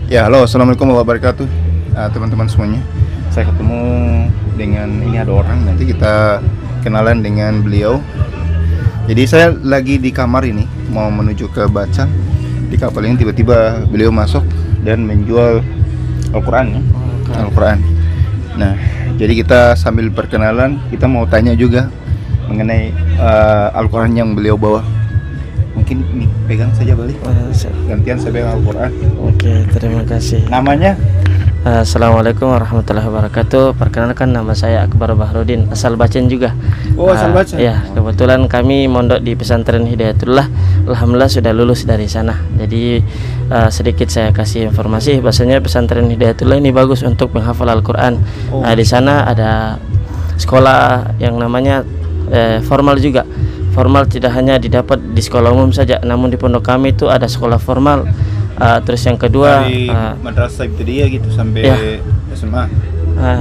Ya, halo, assalamualaikum warahmatullahi wabarakatuh, teman-teman semuanya. Saya ketemu dengan ini ada orang, nanti kita kenalan dengan beliau. Jadi saya lagi di kamar ini, mau menuju ke Bacan. Di kapal ini tiba-tiba beliau masuk dan menjual Al-Quran, ya? Al-Quran. Nah, jadi kita sambil perkenalan, kita mau tanya juga mengenai Al-Quran yang beliau bawa. Mungkin ini pegang saja balik. Gantian saya pegang Al-Quran. Oke, terima kasih. Namanya? Assalamualaikum warahmatullahi wabarakatuh. Perkenalkan, nama saya Akbar Bahrudin, asal Bacan juga. Oh, asal Bacan. Ya, kebetulan kami mondok di pesantren Hidayatullah. Alhamdulillah sudah lulus dari sana. Jadi sedikit saya kasih informasi bahwasanya pesantren Hidayatullah ini bagus untuk menghafal Al-Quran. Di sana ada sekolah yang namanya formal juga. Formal tidak hanya didapat di sekolah umum saja, namun di pondok kami itu ada sekolah formal. Terus yang kedua dari madrasah ibtidaiyah gitu sampai ya. SMA.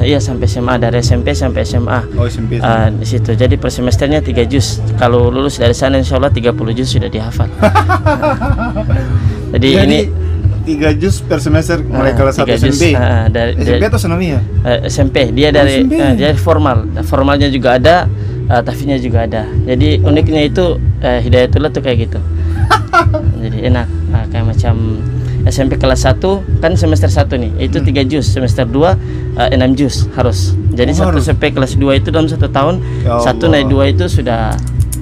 Iya, sampai SMA, dari SMP sampai SMA. Oh, SMP. Di situ. Jadi per semesternya 3 juz. Kalau lulus dari sana insya Allah 30 juz sudah dihafal. Jadi ini 3 juz per semester mulai kelas 1 SMP. SMP atau sanawiyah? SMP. Dia dari dia formal. Formalnya juga ada, tafinya juga ada. Jadi uniknya itu Hidayatullah tuh kayak gitu. Jadi enak. Kayak macam SMP kelas 1 kan semester 1 nih, itu 3 juz, semester 2 6 juz harus. Jadi satu SMP kelas 2 itu dalam 1 tahun, ya 1 naik 2 itu sudah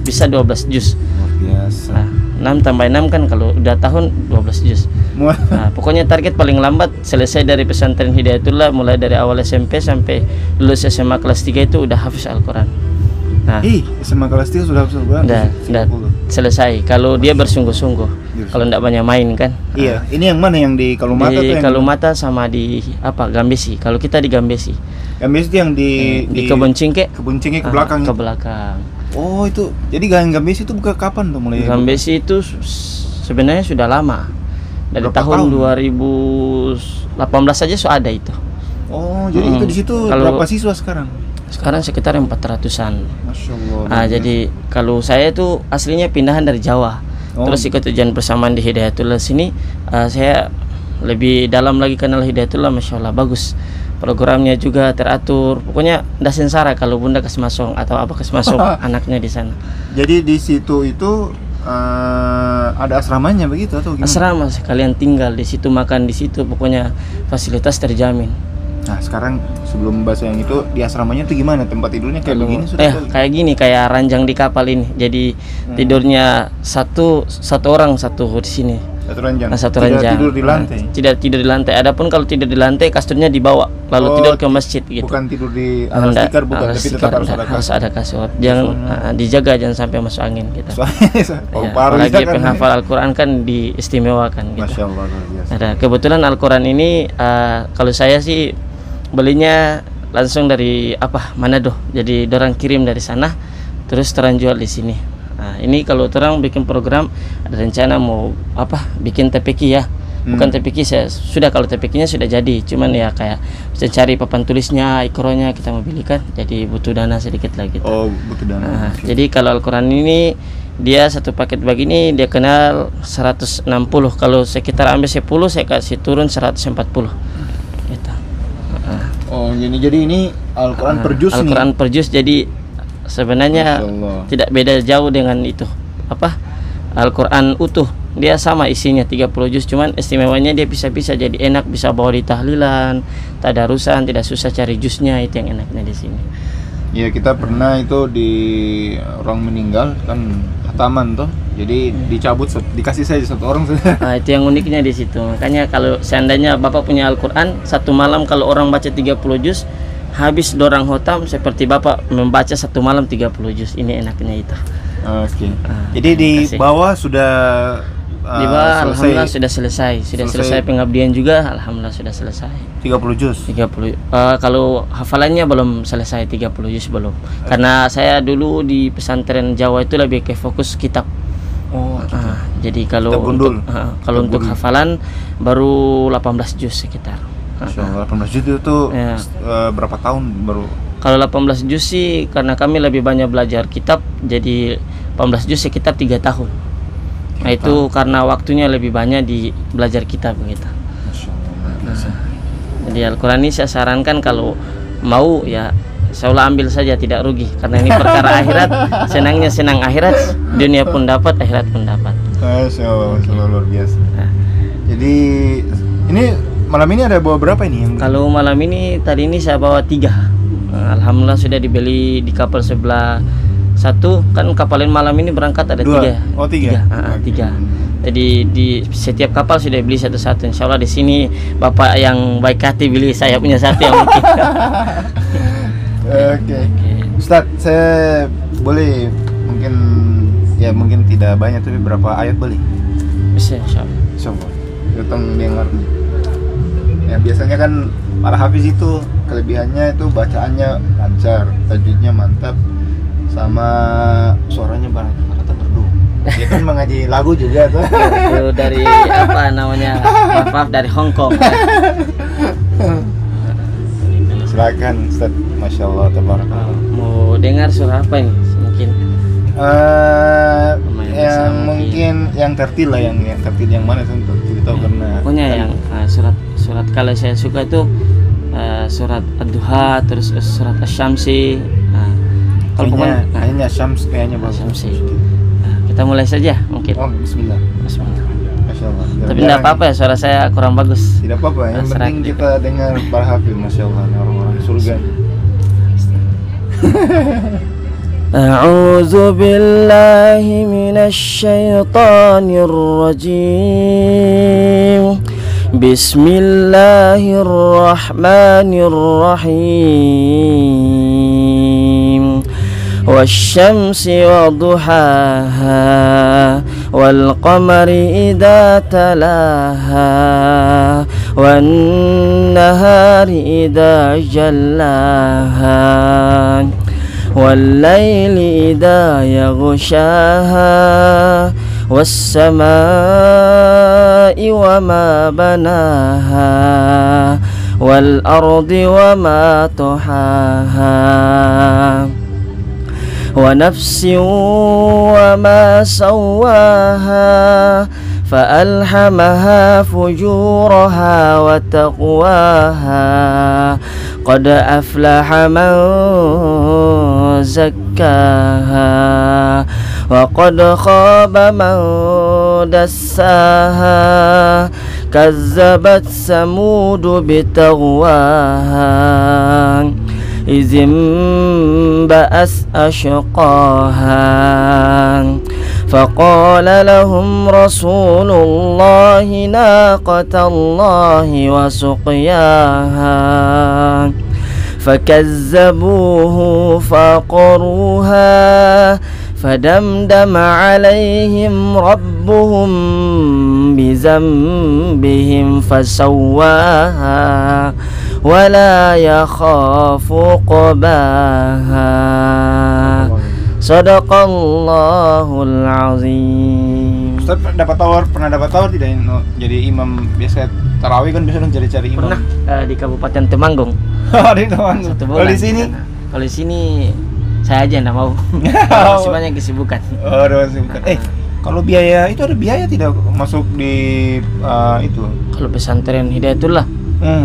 bisa 12 juz. Luar biasa. 6 tambah 6 kan kalau udah tahun 12 juz. Pokoknya target paling lambat selesai dari pesantren Hidayatullah mulai dari awal SMP sampai lulus SMA kelas 3 itu udah hafiz Al-Quran. SMA kelas 3 sudah hafiz Al-Quran? Udah selesai kalau dia bersungguh-sungguh. Kalau enggak banyak main kan. Iya, ini yang mana, yang di Kalumata? Di Kalumata sama di Gambesi. Kalau kita di Gambesi. Gambesi itu yang di Kebun Cingke. Kebun Cingke ke belakang. Ke belakang. Oh, itu. Jadi Gambesi itu buka kapan tuh mulai? Gambesi itu sebenarnya sudah lama. Dari tahun 2018 saja sudah ada itu. Oh, jadi itu di situ berapa siswa sekarang? Sekarang sekitar 400-an. Masya Allah. Jadi kalau saya itu aslinya pindahan dari Jawa. Terus ikut ujian persamaan di Hidayatullah sini, saya lebih dalam lagi kenal Hidayatullah. Masya Allah bagus. Programnya juga teratur. Pokoknya ndak sengsara kalau bunda kesmasong atau apa kesmasong anaknya di sana. Jadi di situ itu ada asramanya begitu atau gimana? Asrama, sekalian tinggal di situ, makan di situ, pokoknya fasilitas terjamin. Nah, sekarang sebelum bahas yang itu, di asramanya itu gimana? Tempat tidurnya kayak begini sudah? Kayak gini, kayak ranjang di kapal ini. Jadi tidurnya satu orang di sini. Satu ranjang. Tidak tidur di lantai. Tidak tidur di lantai. Adapun kalau tidur di lantai, kasturnya dibawa lalu tidur ke masjid gitu. Bukan tidur di alas tikar, bukan, tapi tetap harus ada kasur. Jangan dijaga, jangan sampai masuk angin gitu. Apalagi penghafal Al-Quran kan diistimewakan gitu. Masya Allah. Kebetulan Al-Quran ini kalau saya sih belinya langsung dari Manado. Jadi dorang kirim dari sana, terus terang jual di sini. Ini kalau terang bikin program, ada rencana mau bikin TPQ ya. Bukan TPQ, saya sudah, kalau TPQ-nya sudah jadi, cuman ya kayak bisa cari papan tulisnya, ikronya kita mau belikan, jadi butuh dana sedikit lagi. Oh, butuh dana. Jadi kalau Al-Quran ini dia satu paket begini dia kenal 160. Kalau sekitar ambil 10, saya kasih turun 140 gitu. Oh, jadi ini Al-Quran per juz nih. Al-Quran per juz, jadi sebenarnya tidak beda jauh dengan itu Al-Quran utuh. Dia sama isinya 30 juz, cuman istimewanya dia bisa jadi enak, bisa bawa di tahlilan, tadarusan, tidak susah cari juznya. Itu yang enaknya di sini. Ya, kita pernah itu di orang meninggal kan hataman tuh. Jadi dicabut, dikasih saja satu orang saja. Itu yang uniknya di situ. Makanya kalau seandainya Bapak punya Al-Quran, satu malam kalau orang baca 30 juz, habis dorang khotam seperti Bapak membaca satu malam 30 juz. Ini enaknya itu. Oke. Jadi di bawah sudah di bawah alhamdulillah sudah selesai. Sudah selesai pengabdian juga, alhamdulillah sudah selesai. 30 juz. 30. Kalau hafalannya belum selesai, 30 juz belum. Karena saya dulu di pesantren Jawa itu lebih ke fokus kitab. Oh, jadi kalau untuk hafalan baru 18 juz sekitar. 18 juz itu berapa tahun baru? Kalau 18 juz sih karena kami lebih banyak belajar kitab, jadi 18 juz sekitar 3 tahun. Nah itu karena waktunya lebih banyak di belajar kitab gitu. Jadi Al-Quran ini saya sarankan kalau mau ya seolah ambil saja, tidak rugi, karena ini perkara akhirat. Senangnya senang akhirat, dunia pun dapat, akhirat pun dapat. Masya Allah, luar biasa. Jadi ini malam ini ada bawa berapa ini yang... Kalau malam ini, tadi ini saya bawa 3. Alhamdulillah sudah dibeli di kapal sebelah. Satu kan kapal malam ini berangkat ada 3. Oh 3. 3. Jadi di setiap kapal sudah beli satu-satu. Insya Allah di sini bapak yang baik hati beli saya punya satu yang mungkin. Oke. Ustaz, saya boleh mungkin tidak banyak tapi berapa ayat boleh? Bisa, insya Allah. Coba, datang dengar nih. Ya biasanya kan para hafiz itu kelebihannya itu bacaannya lancar, tajwidnya mantap, sama suaranya barang kata merdu. Dia kan mengaji lagu juga tuh. Itu dari apa namanya? Maaf dari Hong Kong. Silakan Ustaz, Masya Allah, tabarakallah. Mau dengar surah apa ini? Mungkin yang mungkin yang tertil lah, yang tertil yang mana tuh tidak tahu karena pokoknya yang surat kalau saya suka itu surat Ad-Duha, terus surat Asy-Syamsi. Kalau kayaknya Syams kayaknya bagus. Kita mulai saja mungkin. Oh, bismillah. Masya Allah. Tapi tidak apa-apa ya, suara saya kurang bagus. Tidak apa-apa, yang penting kita dengar para hafiz, Masya Allah, orang-orang surga. A'udzu billahi minasy syaithanir rajim. Bismillahirrahmanirrahim. Wasyamsi waduhaha wal qamari idza talaha wan nahari idza jallaha wal laili idza yaghshaha was samaa'i wama banaha wal ardi wama tuhaha wa nafsin wa ma sawaha fa'alhamaha fujuraha wa taqwaha qad aflaha man zakkaha wa qad khaba man dassaha kazzabat samud bitagwaha izim ba'as ashqaha faqala lahum rasulullahi naqatallahi wa suqyaha fakazzabuhu faqaruha فدمدم عليهم ربهم بذنبهم فسواها ولا يخاف عقباها Sadaqallahul azim. Ustaz pernah dapat tawar tidak jadi imam biasa tarawih kan biasa cari-cari imam. Pernah di Kabupaten Temanggung. Di Temanggung. Kalau di sini? Kalau di sini saya aja enggak mau. Masih banyak kesibukan. Oh, ada kesibukan. Kalau biaya itu ada biaya tidak masuk di itu? Kalau pesantren Hidayatullah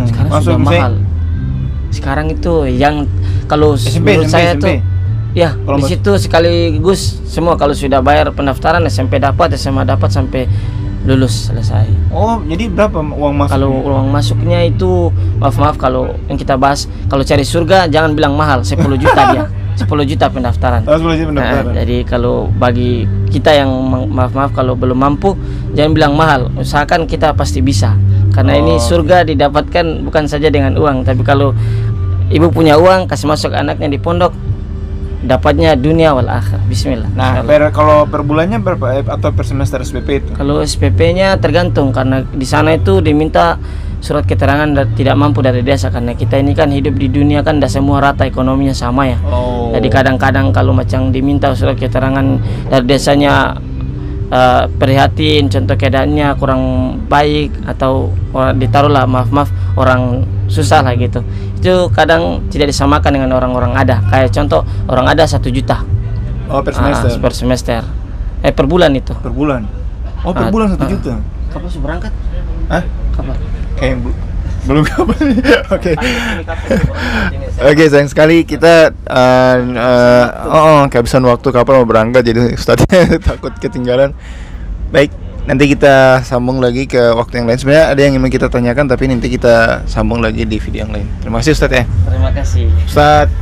sekarang masuk sudah mahal. Sekarang itu yang kalau menurut saya tuh ya di situ sekaligus semua, kalau sudah bayar pendaftaran SMP dapat, SMA dapat sampai lulus selesai. Oh, jadi berapa uang masuk? Kalau uang masuknya itu maaf kalau yang kita bahas, kalau cari surga jangan bilang mahal, 10 juta dia. 10 juta pendaftaran. Oh, 10 juta pendaftaran. Nah, jadi kalau bagi kita yang maaf kalau belum mampu jangan bilang mahal, usahakan kita pasti bisa. Karena ini surga didapatkan bukan saja dengan uang, tapi kalau ibu punya uang kasih masuk anaknya di pondok, dapatnya dunia wal akhir. Bismillah. Nah, kalau per bulannya berapa atau per semester SPP itu? Kalau SPP-nya tergantung, karena di sana itu diminta surat keterangan tidak mampu dari desa, karena kita ini kan hidup di dunia kan tidak semua rata ekonominya sama ya. Jadi kadang-kadang kalau macam diminta surat keterangan dari desanya prihatin contoh keadaannya kurang baik atau ditaruhlah maaf orang susah lah gitu, itu kadang tidak disamakan dengan orang-orang ada, kayak contoh orang ada 1 juta per semester. Per semester per bulan itu per bulan. Per bulan 1 juta. Kapan sih berangkat? Kapan? Kayak Belum kapal. Oke. Oke, sayang sekali kita kehabisan waktu, kapal mau berangkat, jadi Ustadznya takut ketinggalan. Baik, nanti kita sambung lagi ke waktu yang lain. Sebenarnya ada yang ingin kita tanyakan, tapi nanti kita sambung lagi di video yang lain. Terima kasih Ustadz ya. Terima kasih. Ustadz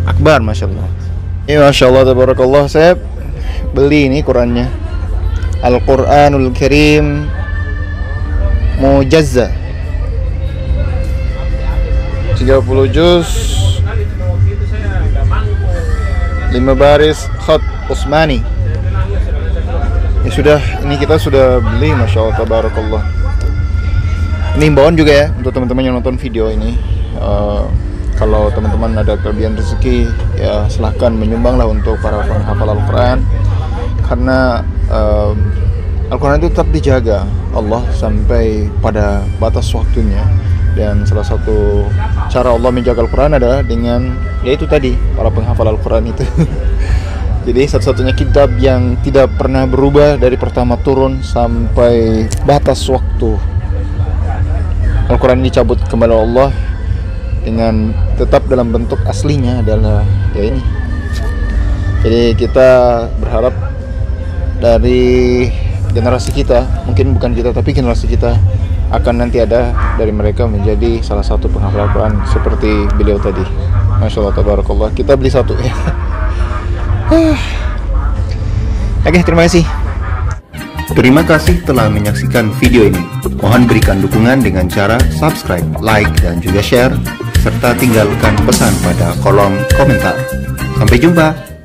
Akbar, Masya Allah. Ya, Masya Allah, tabarakallah. Saya beli ini Qurannya, Al-Quranul Karim Mujazza 30 juz 5 baris khat Utsmani. Ya sudah, ini kita sudah beli, Masya Allah, tabarakallah. Ini himbauan juga ya untuk teman-teman yang nonton video ini. Kalau teman-teman ada kelebihan rezeki, ya silahkan menyumbanglah untuk para penghafal Al-Quran, karena Al-Quran itu tetap dijaga Allah sampai pada batas waktunya. Dan salah satu cara Allah menjaga Al-Quran adalah dengan, yaitu tadi, para penghafal Al-Quran itu. Jadi satu-satunya kitab yang tidak pernah berubah dari pertama turun sampai batas waktu. Al-Quran dicabut kembali Allah dengan tetap dalam bentuk aslinya adalah ya ini. Jadi kita berharap dari generasi kita, mungkin bukan kita tapi generasi kita, akan nanti ada dari mereka menjadi salah satu penghafal Al-Quran seperti beliau tadi. Masya Allah, tabarakallah. Kita beli satu ya. Oke, terima kasih. Terima kasih telah menyaksikan video ini. Mohon berikan dukungan dengan cara subscribe, like, dan juga share, serta tinggalkan pesan pada kolom komentar. Sampai jumpa.